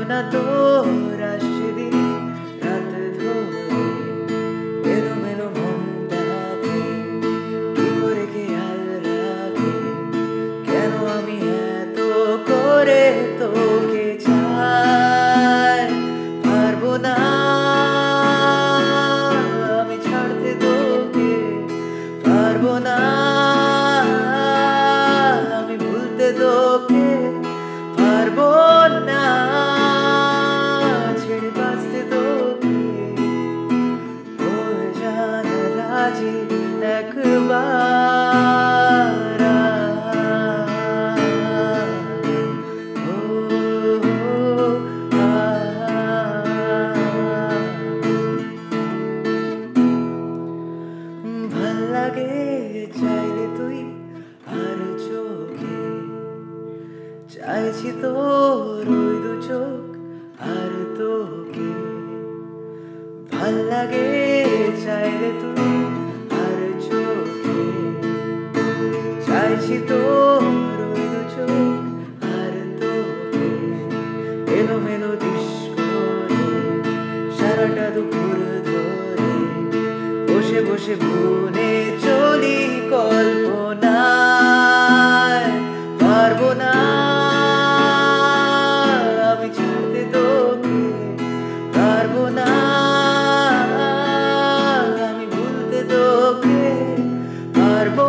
ভাবনা তোর আসছে দিন রাত ধরে এলোমেলো মনটাকে কি করে খেয়াল রাখে কেন আমি এত করে তোকে চাই পারবো না আমি ছাড়তে তোকে পারবো না আমি ভুলতে তোকে পারবো না ছেড়ে বাঁচতে তোকে হয়ে যান রাজি একবার ও, আ, ভাল লাগে চাইলে তুই আর চোখে চাইছি তোর ওই দু চোখ আর তোকে ভাল লাগে চাইলে তুই আর চোখে চাইছি তোর ওই দু চোখ আর তোকে এলোমেলো দিস করে সারাটা দুপুর ধরে বসে বসে বুনে চলি কল্পনায় পারবো না আমি ছাড়তে তোকে পারবো না আমি ভুলতে তোকে পারবো